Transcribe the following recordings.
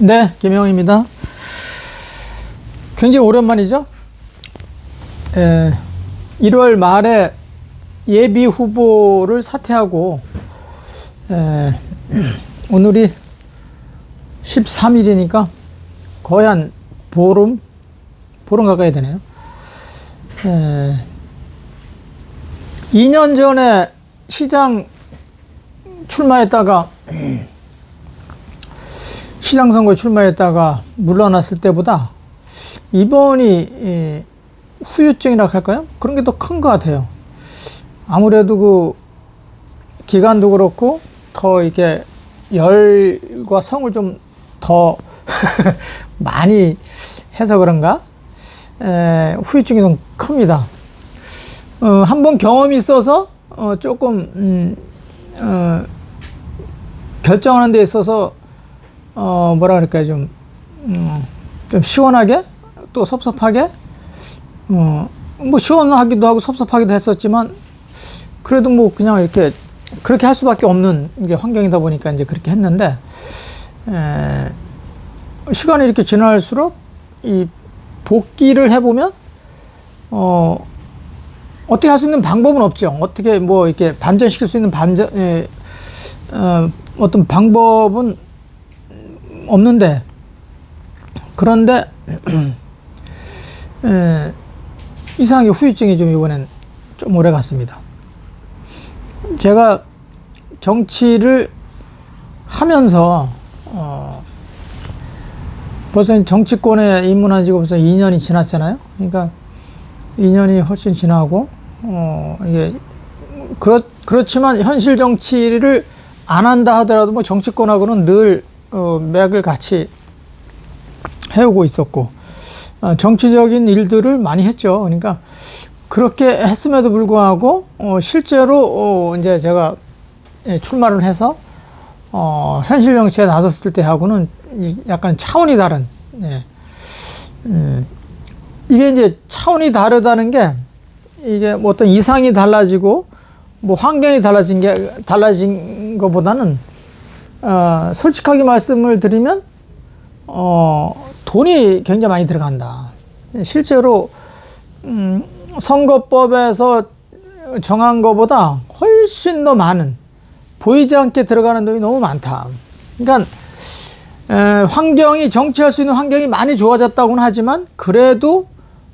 네, 김영입니다. 굉장히 오랜만이죠. 1월 말에 예비 후보를 사퇴하고 오늘이 13일이니까 거의 한 보름 가까이 되네요. 2년 전에 시장 출마했다가 시장 선거에 출마했다가 물러났을 때보다 이번이 후유증이라 할까요? 그런 게 더 큰 것 같아요. 아무래도 그 기간도 그렇고 더 이게 열과 성을 좀 더 많이 해서 그런가? 후유증이 좀 큽니다. 한번 경험이 있어서 조금 결정하는 데 있어서 뭐라 그럴까요? 좀 시원하게 또 섭섭하게 뭐 시원하기도 하고 섭섭하기도 했었지만 그래도 뭐 그냥 이렇게 그렇게 할 수밖에 없는 이게 환경이다 보니까 이제 그렇게 했는데 시간이 이렇게 지날수록 이 복귀를 해보면 어떻게 할 수 있는 방법은 없죠. 어떻게 뭐 이렇게 반전시킬 수 있는 어떤 방법은 없는데 그런데 이상하게 후유증이 좀 이번엔 좀 오래 갔습니다. 제가 정치를 하면서 벌써 정치권에 입문한 지가 벌써 2년이 지났잖아요. 그러니까 2년이 훨씬 지나고 이게 그렇지만 현실 정치를 안 한다 하더라도 뭐 정치권하고는 늘 맥을 같이 해오고 있었고 정치적인 일들을 많이 했죠. 그러니까 그렇게 했음에도 불구하고 실제로 이제 제가 출마를 해서 현실 정치에 나섰을 때 하고는 약간 차원이 다른 이게 이제 차원이 다르다는 게 이게 뭐 어떤 이상이 달라지고 뭐 환경이 달라진 것보다는 솔직하게 말씀을 드리면 돈이 굉장히 많이 들어간다. 실제로 선거법에서 정한 것보다 훨씬 더 많은 보이지 않게 들어가는 돈이 너무 많다. 그러니까 환경이 정치할 수 있는 환경이 많이 좋아졌다고는 하지만 그래도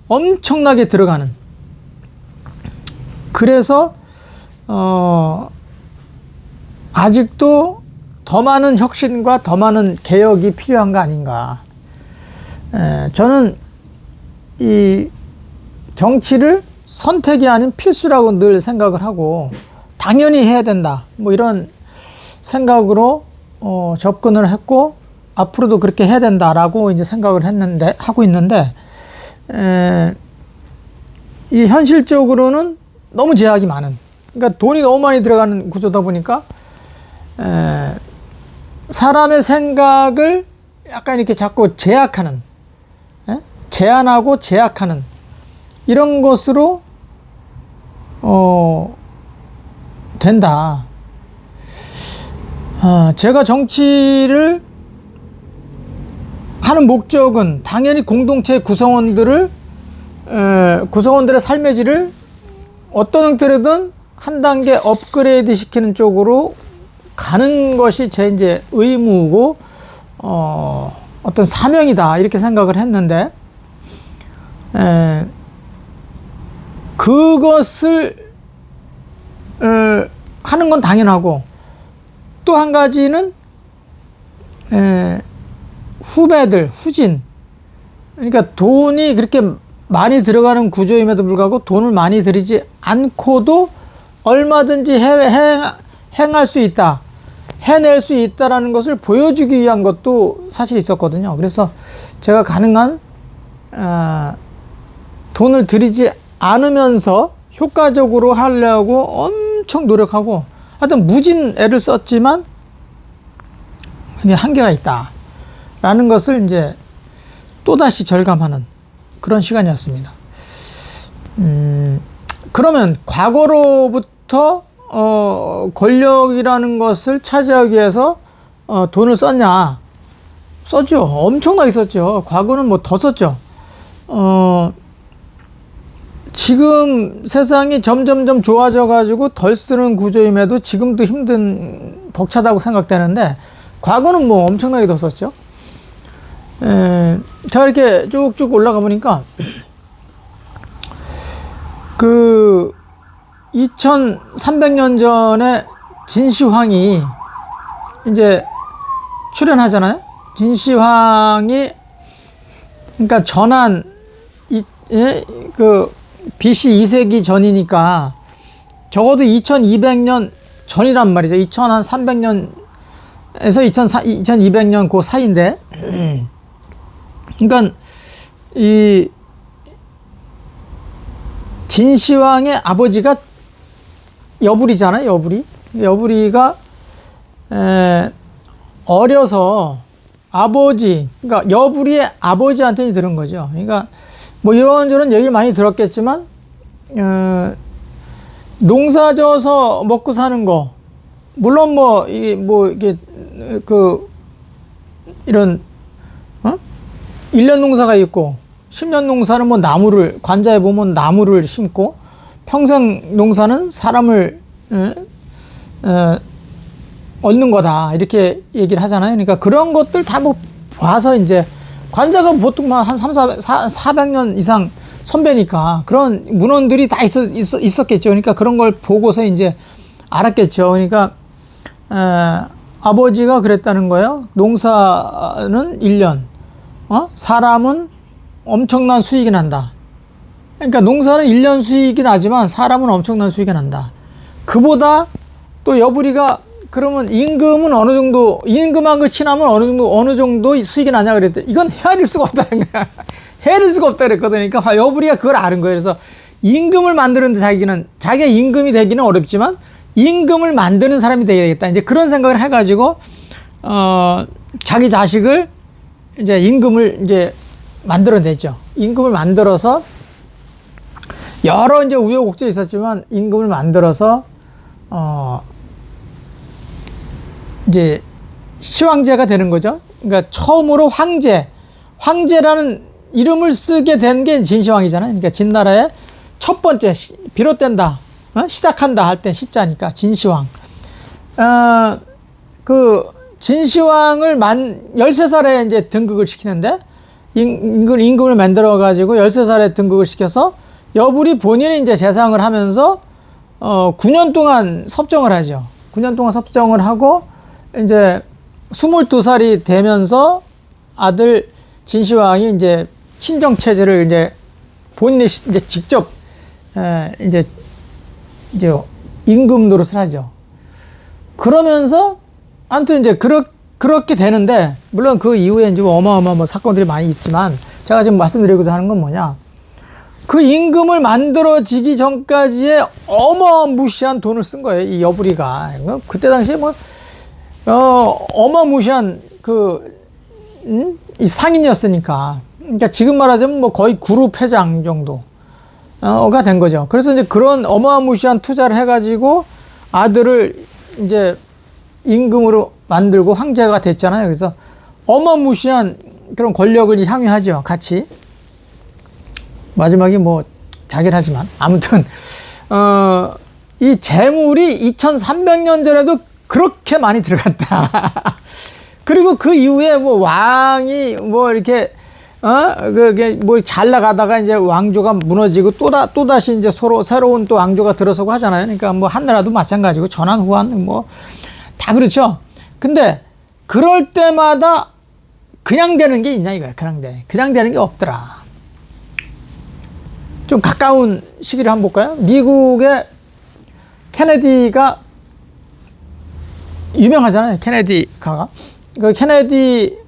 엄청나게 들어가는. 그래서 아직도 더 많은 혁신과 더 많은 개혁이 필요한 거 아닌가. 저는 이 정치를 선택이 아닌 필수라고 늘 생각을 하고 당연히 해야 된다. 뭐 이런 생각으로 접근을 했고 앞으로도 그렇게 해야 된다라고 이제 생각을 하고 있는데 이 현실적으로는 너무 제약이 많은. 그러니까 돈이 너무 많이 들어가는 구조다 보니까 사람의 생각을 약간 이렇게 자꾸 제약하는, 제한하고 제약하는 이런 것으로 된다. 제가 정치를 하는 목적은 당연히 공동체 구성원들의 삶의 질을 어떤 형태로든 한 단계 업그레이드 시키는 쪽으로 가는 것이 제 이제 의무고 어떤 사명이다 이렇게 생각을 했는데 그것을 하는 건 당연하고 또 한 가지는 후진 그러니까 돈이 그렇게 많이 들어가는 구조임에도 불구하고 돈을 많이 들이지 않고도 얼마든지 행할 수 있다, 해낼 수 있다라는 것을 보여주기 위한 것도 사실 있었거든요. 그래서 제가 가능한 돈을 들이지 않으면서 효과적으로 하려고 엄청 노력하고 하여튼 무진 애를 썼지만 그냥 한계가 있다 라는 것을 이제 또다시 절감하는 그런 시간이었습니다. 그러면 과거로부터 권력이라는 것을 차지하기 위해서 돈을 썼냐? 썼죠. 엄청나게 썼죠. 과거는 뭐 더 썼죠. 지금 세상이 점점점 좋아져 가지고 덜 쓰는 구조임에도 지금도 힘든 벅차다고 생각되는데 과거는 뭐 엄청나게 더 썼죠. 제가 이렇게 쭉쭉 올라가 보니까 그 2300년 전에 진시황이 이제 출연하잖아요. 진시황이 그러니까 전한 그 BC 2세기 전이니까 적어도 2200년 전이란 말이죠. 2300년에서 2200년 그 사이인데 그러니까 이 진시황의 아버지가 여부리잖아요. 여부리가 어려서 아버지, 그러니까 여부리의 아버지한테 들은 거죠. 그러니까 뭐 이런저런 얘기를 많이 들었겠지만 농사 져서 먹고 사는 거 물론 뭐 이게 그 이런 1년 농사가 있고 10년 농사는 뭐 나무를 관자에 보면 나무를 심고 평생 농사는 사람을 얻는 거다 이렇게 얘기를 하잖아요. 그러니까 그런 것들 다 뭐 봐서 이제 관자가 보통 한 400년 이상 선배니까 그런 문헌들이 다 있었겠죠. 그러니까 그런 걸 보고서 이제 알았겠죠. 그러니까 아버지가 그랬다는 거예요. 농사는 1년, 사람은 엄청난 수익이 난다. 그러니까 농사는 1년 수익이 나지만 사람은 엄청난 수익이 난다. 그보다 또 여부리가 그러면 임금은 어느 정도, 임금하고 친하면 어느 정도 수익이 나냐 그랬더니 이건 헤아릴 수가 없다는 거야. 헤아릴 수가 없다 그랬거든. 그러니까 여부리가 그걸 아는 거예요. 그래서 임금을 만드는데 자기가 임금이 되기는 어렵지만 임금을 만드는 사람이 되야겠다. 이제 그런 생각을 해가지고, 자기 자식을 이제 임금을 이제 만들어냈죠. 임금을 만들어서 여러 이제 우여곡절이 있었지만 임금을 만들어서, 이제 시황제가 되는 거죠. 그러니까 처음으로 황제라는 이름을 쓰게 된 게 진시황이잖아요. 그러니까 진나라의 첫 번째 비롯된다, 시작한다 할 때 시자니까 진시황. 그 진시황을 13살에 이제 등극을 시키는데 임금을 만들어 가지고 13살에 등극을 시켜서 여부리 본인이 이제 재상을 하면서 9년 동안 섭정을 하죠. 9년 동안 섭정을 하고 이제 22살이 되면서 아들 진시황이 이제 친정 체제를 이제 본인이 이제 직접 이제 임금 노릇을 하죠. 그러면서 아무튼 이제 그렇게 되는데 물론 그 이후에 이제 어마어마한 뭐 사건들이 많이 있지만 제가 지금 말씀드리고자 하는 건 뭐냐, 그 임금을 만들어지기 전까지의 어마무시한 돈을 쓴 거예요. 이 여부리가. 그때 당시에 뭐 어마무시한 이 상인이었으니까. 그러니까 지금 말하자면 뭐 거의 그룹 회장 정도가 된 거죠. 그래서 이제 그런 어마무시한 투자를 해가지고 아들을 이제 임금으로 만들고 황제가 됐잖아요. 그래서 어마무시한 그런 권력을 향유하죠. 같이. 마지막에 뭐 자기를 하지만 아무튼 이 재물이 2300년 전에도 그렇게 많이 들어갔다. 그리고 그 이후에 뭐 왕이 뭐 이렇게 그게 뭐 잘 나가다가 이제 왕조가 무너지고 또다시 이제 새로운 또 왕조가 들어서고 하잖아요. 그러니까 뭐 한나라도 마찬가지고 전환 후환 뭐 다 그렇죠. 근데 그럴 때마다 그냥 되는 게 있냐 이거야. 그냥 되는 게 없더라. 좀 가까운 시기를 한번 볼까요? 미국의 케네디가 유명하잖아요. 케네디가. 그 케네디,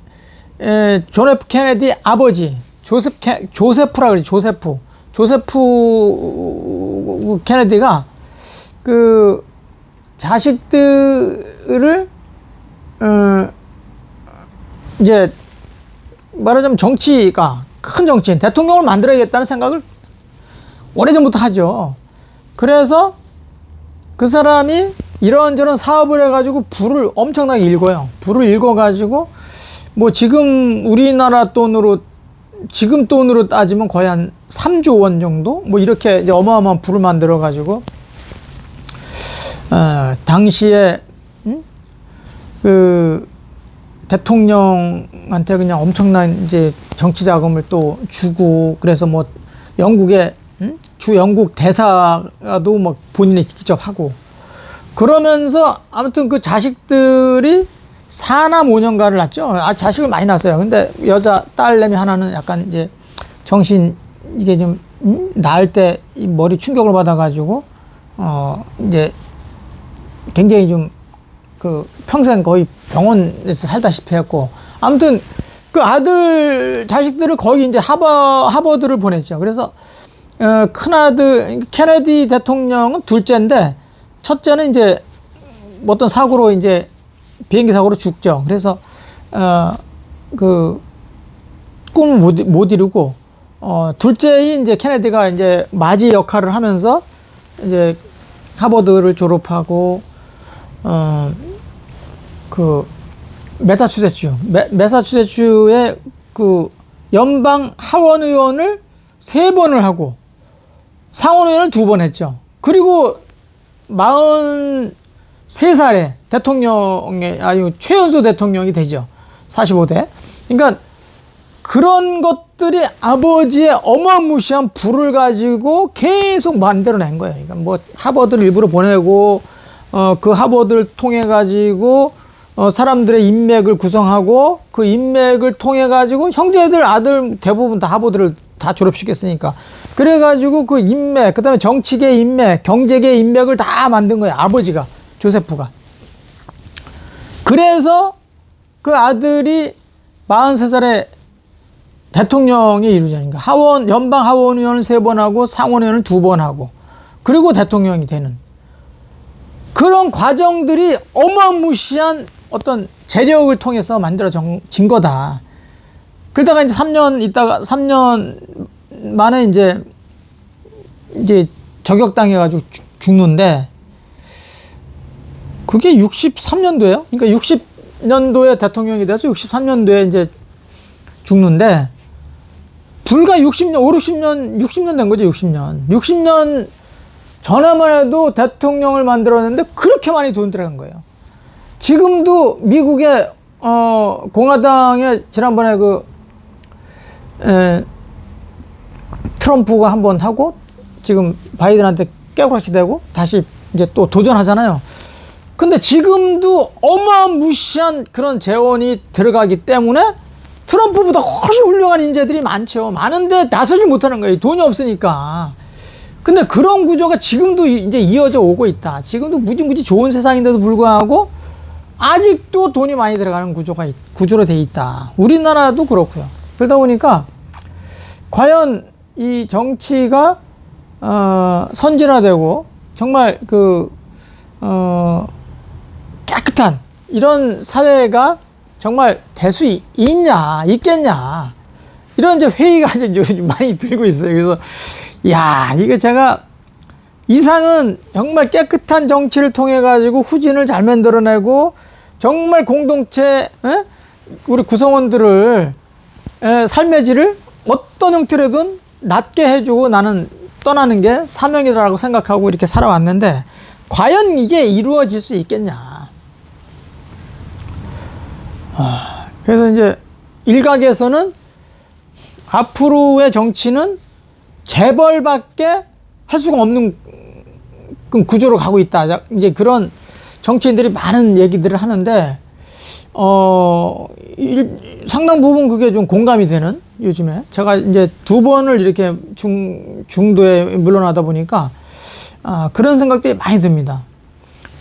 존 F 케네디 아버지, 조세프라 그러지, 조세프 케네디가 그 자식들을, 이제 말하자면 큰 정치인, 대통령을 만들어야겠다는 생각을 오래전부터 하죠. 그래서 그 사람이 이런저런 사업을 해가지고 부를 엄청나게 읽어요. 부를 읽어가지고 뭐 지금 우리나라 돈으로 지금 돈으로 따지면 거의 한 3조 원 정도 뭐 이렇게 이제 어마어마한 부를 만들어 가지고 당시에 그 대통령한테 그냥 엄청난 이제 정치 자금을 또 주고, 그래서 뭐 영국의 주 영국 대사도 뭐 본인이 직접 하고, 그러면서 아무튼 그 자식들이 4남 5년가를 낳죠. 자식을 많이 낳았어요. 근데 여자 딸내미 하나는 약간 이제 정신 이게 좀 낳을 때 이 머리 충격을 받아가지고 이제 굉장히 좀 그 평생 거의 병원에서 살다시피 했고, 아무튼 그 아들 자식들을 거의 이제 하버드를 보냈죠. 그래서 큰 아들 케네디 대통령은 둘째인데, 첫째는 이제 어떤 사고로 이제 비행기 사고로 죽죠. 그래서 그 꿈을 못 이루고, 둘째인 이제 케네디가 이제 맞이 역할을 하면서 이제 하버드를 졸업하고 그 매사추세츠의 그 연방 하원 의원을 3번을 하고 상원 의원을 2번 했죠. 그리고 43살에 대통령의 최연소 대통령이 되죠. 45대. 그러니까 그런 것들이 아버지의 어마무시한 부를 가지고 계속 만들어낸 거예요. 그러니까 뭐 하버드를 일부러 보내고 그 하버드를 통해 가지고 사람들의 인맥을 구성하고, 그 인맥을 통해 가지고 형제들 아들 대부분 다 하버드를 다 졸업시켰으니까, 그래 가지고 그 인맥, 그 다음에 정치계 인맥, 경제계 인맥을 다 만든 거예요. 아버지가, 조세프가. 그래서 그 아들이 43살에 대통령이 이루죠. 그러니까 연방 하원 의원을 3번 하고 상원 의원을 2번 하고, 그리고 대통령이 되는 그런 과정들이 어마무시한 어떤 재력을 통해서 만들어진 거다. 그러다가 이제 3년 만에 이제 저격당해가지고 죽는데, 그게 63년도예요. 그러니까 60년도에 대통령이 돼서 63년도에 이제 죽는데, 불과 60년, 60년 된 거죠, 60년. 60년 전에만 해도 대통령을 만들었는데 그렇게 많이 돈 들어간 거예요. 지금도 미국의, 공화당에 지난번에 트럼프가 한번 하고, 지금 바이든한테 깨우락시 되고, 다시 이제 또 도전하잖아요. 근데 지금도 어마무시한 그런 재원이 들어가기 때문에 트럼프보다 훨씬 훌륭한 인재들이 많죠. 많은데 나서지 못하는 거예요. 돈이 없으니까. 근데 그런 구조가 지금도 이제 이어져 오고 있다. 지금도 무지무지 좋은 세상인데도 불구하고 아직도 돈이 많이 들어가는 구조로 돼 있다. 우리나라도 그렇고요. 그러다 보니까 과연 이 정치가 선진화되고 정말 깨끗한 이런 사회가 정말 될 수 있겠냐, 이런 이제 회의가 요즘 많이 들고 있어요. 그래서 이거 제가 이상은 정말 깨끗한 정치를 통해 가지고 후진을 잘 만들어내고, 정말 공동체 우리 구성원들을 삶의 질을 어떤 형태로든 낮게 해주고 나는 떠나는 게 사명이라고 생각하고 이렇게 살아왔는데, 과연 이게 이루어질 수 있겠냐. 그래서 이제 일각에서는 앞으로의 정치는 재벌밖에 할 수가 없는 구조로 가고 있다. 이제 그런 정치인들이 많은 얘기들을 하는데, 상당 부분 그게 좀 공감이 되는, 요즘에. 제가 이제 2번을 이렇게 중도에 물러나다 보니까, 그런 생각들이 많이 듭니다.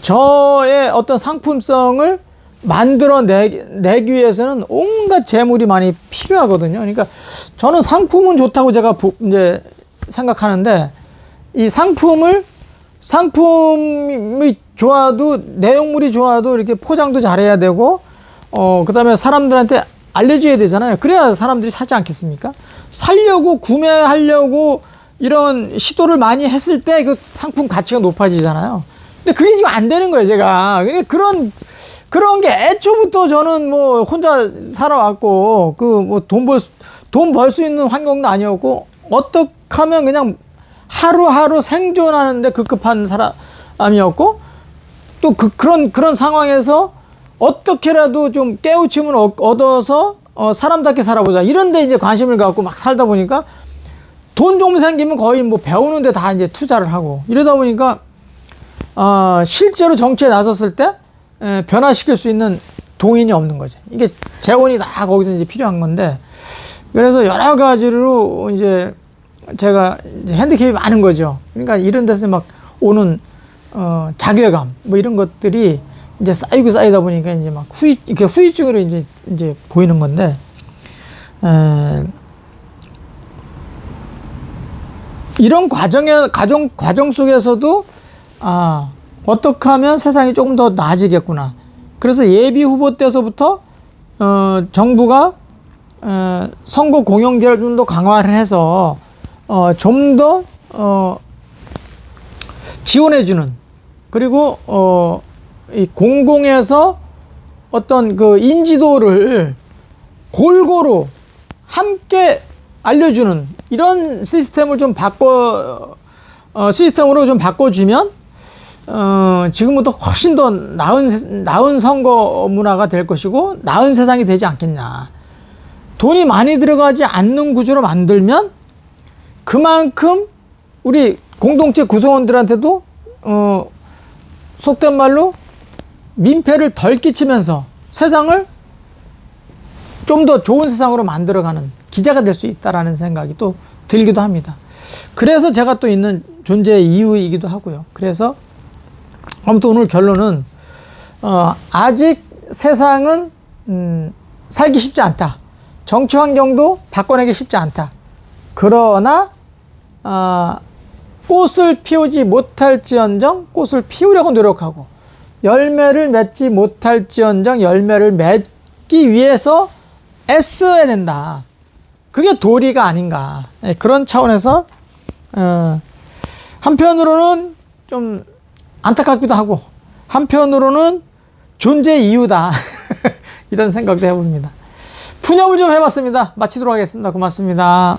저의 어떤 상품성을 만들어내기 위해서는 온갖 재물이 많이 필요하거든요. 그러니까 저는 상품은 좋다고 제가 이제 생각하는데, 이 상품이 좋아도, 내용물이 좋아도 이렇게 포장도 잘해야 되고, 그 다음에 사람들한테 알려줘야 되잖아요. 그래야 사람들이 사지 않겠습니까? 구매하려고 이런 시도를 많이 했을 때 그 상품 가치가 높아지잖아요. 근데 그게 지금 안 되는 거예요, 제가. 그런 그런 게 애초부터 저는 뭐 혼자 살아왔고, 그 뭐 돈 벌 수 있는 환경도 아니었고, 어떻게 하면 그냥 하루하루 생존하는데 급급한 사람이었고, 또 그런 상황에서 어떻게라도 좀 깨우침을 얻어서 사람답게 살아보자. 이런데 이제 관심을 갖고 막 살다 보니까 돈 좀 생기면 거의 뭐 배우는데 다 이제 투자를 하고 이러다 보니까 실제로 정치에 나섰을 때 변화시킬 수 있는 동인이 없는 거죠. 이게 재원이 다 거기서 이제 필요한 건데, 그래서 여러 가지로 이제 제가 이제 핸디캡이 많은 거죠. 그러니까 이런 데서 막 오는 자괴감 뭐 이런 것들이 이제 쌓이다 보니까 이제 막 이렇게 후유증으로 이제 보이는 건데, 이런 과정 속에서도 어떻게 하면 세상이 조금 더 나아지겠구나. 그래서 예비 후보 때서부터 정부가 선거 공영 계획을 좀 더 강화를 해서 좀 더 지원해주는, 그리고 이 공공에서 어떤 그 인지도를 골고루 함께 알려주는 이런 시스템을 좀 시스템으로 좀 바꿔주면 지금부터 훨씬 더 나은 선거 문화가 될 것이고 나은 세상이 되지 않겠냐. 돈이 많이 들어가지 않는 구조로 만들면 그만큼 우리 공동체 구성원들한테도 속된 말로 민폐를 덜 끼치면서 세상을 좀 더 좋은 세상으로 만들어가는 기자가 될 수 있다라는 생각이 또 들기도 합니다. 그래서 제가 또 있는 존재의 이유이기도 하고요. 그래서 아무튼 오늘 결론은 아직 세상은 살기 쉽지 않다. 정치 환경도 바꿔내기 쉽지 않다. 그러나 꽃을 피우지 못할지언정 꽃을 피우려고 노력하고, 열매를 맺지 못할지언정 열매를 맺기 위해서 애써야 된다. 그게 도리가 아닌가. 그런 차원에서 한편으로는 좀 안타깝기도 하고 한편으로는 존재의 이유다. 이런 생각도 해봅니다. 푸념을 좀 해봤습니다. 마치도록 하겠습니다. 고맙습니다.